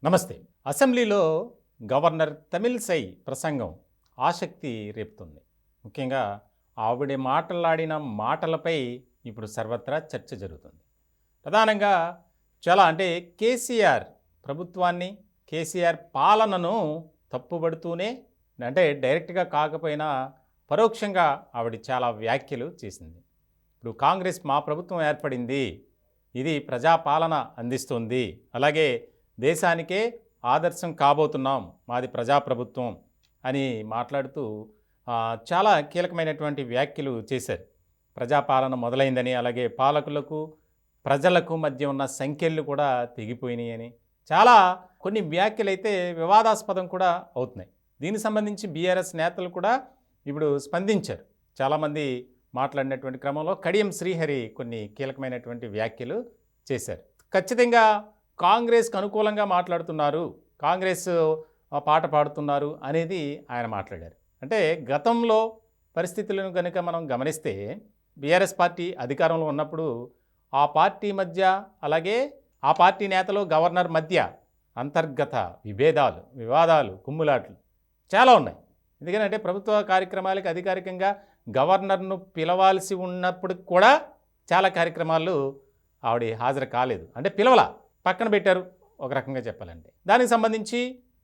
నమస్తే. అసెంబ్లీలో గవర్నర్ తమిళిసై ప్రసంగం ఆసక్తి రేపుతుంది. ముఖ్యంగా ఆవిడ మాట్లాడిన మాటలపై ఇప్పుడు సర్వత్రా చర్చ జరుగుతుంది. ప్రధానంగా అంటే కేసీఆర్ ప్రభుత్వాన్ని, కేసీఆర్ పాలనను తప్పుబడుతూనే అంటే డైరెక్ట్‌గా కాకపోయినా పరోక్షంగా ఆవిడ చాలా వ్యాఖ్యలు చేసింది. ఇప్పుడు కాంగ్రెస్ మా ప్రభుత్వం ఏర్పడింది. ఇది ప్రజాపాలన అందిస్తుంది. అలాగే దేశానికే ఆదర్శం కాబోతున్నాం. మాది ప్రజాప్రభుత్వం అని మాట్లాడుతూ చాలా కీలకమైనటువంటి వ్యాఖ్యలు చేశారు. ప్రజాపాలన మొదలైందని, అలాగే పాలకులకు, ప్రజలకు మధ్య ఉన్న సంఖ్యలు కూడా తెగిపోయినాయని చాలా కొన్ని వ్యాఖ్యలైతే వివాదాస్పదం కూడా అవుతున్నాయి. దీనికి సంబంధించి బీఆర్ఎస్ నేతలు కూడా ఇప్పుడు స్పందించారు. చాలామంది మాట్లాడినటువంటి క్రమంలో కడియం శ్రీహరి కొన్ని కీలకమైనటువంటి వ్యాఖ్యలు చేశారు. ఖచ్చితంగా కాంగ్రెస్కి అనుకూలంగా మాట్లాడుతున్నారు, కాంగ్రెస్ పాట పాడుతున్నారు అనేది ఆయన మాట్లాడారు. అంటే గతంలో పరిస్థితులను కనుక మనం గమనిస్తే బీఆర్ఎస్ పార్టీ అధికారంలో ఉన్నప్పుడు ఆ పార్టీ మధ్య, అలాగే ఆ పార్టీ నేతలు గవర్నర్ మధ్య అంతర్గత విభేదాలు, వివాదాలు, కుమ్ములాట్లు చాలా ఉన్నాయి. ఎందుకంటే ప్రభుత్వ కార్యక్రమాలకు అధికారికంగా గవర్నర్ను పిలవాల్సి ఉన్నప్పుడు కూడా చాలా కార్యక్రమాలు ఆవిడ హాజరు కాలేదు. అంటే పిలవలా, పక్కన పెట్టారు ఒక రకంగా చెప్పాలంటే. దానికి సంబంధించి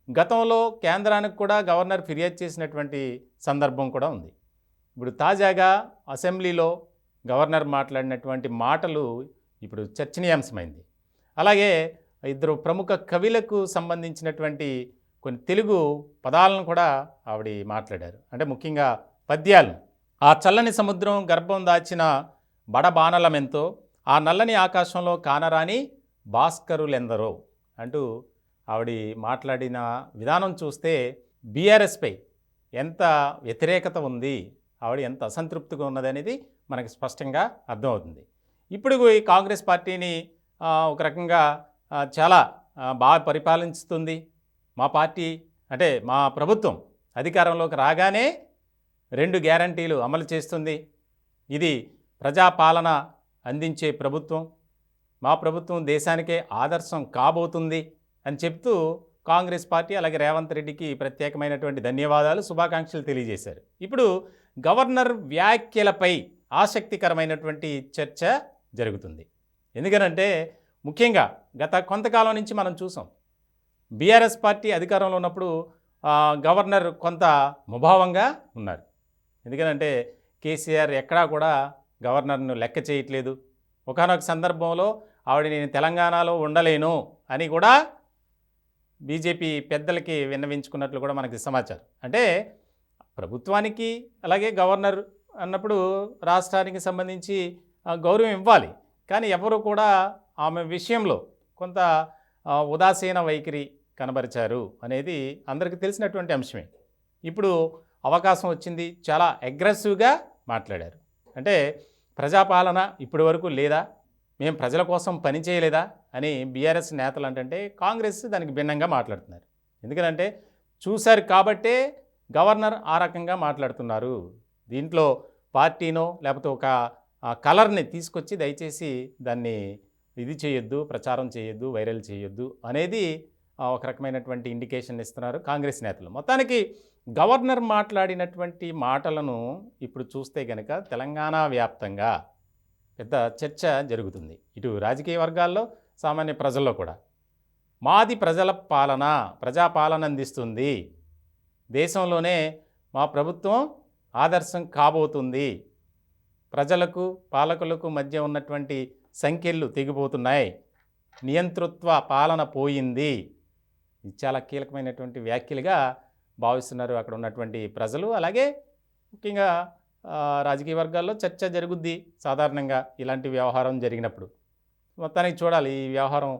గతంలో కేంద్రానికి కూడా గవర్నర్ ఫిర్యాదు చేసినటువంటి సందర్భం కూడా ఉంది. ఇప్పుడు తాజాగా అసెంబ్లీలో గవర్నర్ మాట్లాడినటువంటి మాటలు ఇప్పుడు చర్చనీయాంశమైంది. అలాగే ఇద్దరు ప్రముఖ కవులకు సంబంధించినటువంటి కొన్ని తెలుగు పదాలను కూడా ఆవిడ మాట్లాడారు. అంటే ముఖ్యంగా పద్యాలు. ఆ చల్లని సముద్రం గర్భం దాచిన బడబానలమెంతో, ఆ నల్లని ఆకాశంలో కానరాని భాస్కరులెందరో అంటూ ఆవిడ మాట్లాడిన విధానం చూస్తే బీఆర్ఎస్పై ఎంత వ్యతిరేకత ఉంది, ఆవిడ ఎంత అసంతృప్తిగా ఉన్నదనేది మనకి స్పష్టంగా అర్థమవుతుంది. ఇప్పుడు ఈ కాంగ్రెస్ పార్టీని ఒక రకంగా చాలా బాగా పరిపాలిస్తుంది, మా పార్టీ అంటే మా ప్రభుత్వం అధికారంలోకి రాగానే 2 గ్యారంటీలు అమలు చేస్తుంది, ఇది ప్రజాపాలన అందించే ప్రభుత్వం, మా ప్రభుత్వం దేశానికే ఆదర్శం కాబోతుంది అని చెప్తూ కాంగ్రెస్ పార్టీ అలాగే రేవంత్ రెడ్డికి ప్రత్యేకమైనటువంటి ధన్యవాదాలు, శుభాకాంక్షలు తెలియజేశారు. ఇప్పుడు గవర్నర్ వ్యాఖ్యలపై ఆసక్తికరమైనటువంటి చర్చ జరుగుతుంది. ఎందుకనంటే ముఖ్యంగా గత కొంతకాలం నుంచి మనం చూసాం, బీఆర్ఎస్ పార్టీ అధికారంలో ఉన్నప్పుడు గవర్నర్ కొంత ముభావంగా ఉన్నారు. ఎందుకనంటే కేసీఆర్ ఎక్కడా కూడా గవర్నర్ను లెక్క చేయట్లేదు. ఒకానొక సందర్భంలో ఆవిడ నేను తెలంగాణలో ఉండలేను అని కూడా బీజేపీ పెద్దలకి విన్నవించుకున్నట్లు కూడా మనకి సమాచారం. అంటే ప్రభుత్వానికి అలాగే గవర్నర్ అన్నప్పుడు రాష్ట్రానికి సంబంధించి గౌరవం ఇవ్వాలి. కానీ ఎవరు కూడా ఆమె విషయంలో కొంత ఉదాసీన వైఖరి కనబరిచారు అనేది అందరికీ తెలిసినటువంటి అంశమే. ఇప్పుడు అవకాశం వచ్చింది, చాలా అగ్రెసివ్గా మాట్లాడారు. అంటే ప్రజాపాలన ఇప్పటి వరకు లేదా, మేము ప్రజల కోసం పని చేయలేదా అని బీఆర్ఎస్ నేతలు అంటే కాంగ్రెస్ దానికి భిన్నంగా మాట్లాడుతున్నారు. ఎందుకంటే చూశారు కాబట్టే గవర్నర్ ఆ రకంగా మాట్లాడుతున్నారు. దీంట్లో పార్టీనో లేకపోతే ఒక కలర్ని తీసుకొచ్చి దయచేసి దాన్ని ఇది చేయొద్దు, ప్రచారం చేయొద్దు, వైరల్ చేయొద్దు అనేది ఒక రకమైనటువంటి ఇండికేషన్ ఇస్తున్నారు కాంగ్రెస్ నేతలు. మొత్తానికి గవర్నర్ మాట్లాడినటువంటి మాటలను ఇప్పుడు చూస్తే కనుక తెలంగాణ వ్యాప్తంగా పెద్ద చర్చ జరుగుతుంది. ఇటు రాజకీయ వర్గాల్లో, సామాన్య ప్రజల్లో కూడా. మాది ప్రజల పాలన, ప్రజాపాలన అందిస్తుంది, దేశంలోనే మా ప్రభుత్వం ఆదర్శం కాబోతుంది, ప్రజలకు పాలకులకు మధ్య ఉన్నటువంటి సంఖ్యలు తెగిపోతున్నాయి, నియంతృత్వ పాలన పోయింది. ఇది చాలా కీలకమైనటువంటి వ్యాఖ్యలుగా భావిస్తున్నారు అక్కడ ఉన్నటువంటి ప్రజలు. అలాగే ముఖ్యంగా రాజకీయ వర్గాల్లో చర్చ జరుగుద్ది సాధారణంగా ఇలాంటి వ్యవహారం జరిగినప్పుడు. మొత్తానికి చూడాలి ఈ వ్యవహారం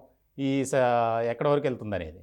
ఎక్కడి వరకు వెళ్తుందనేది.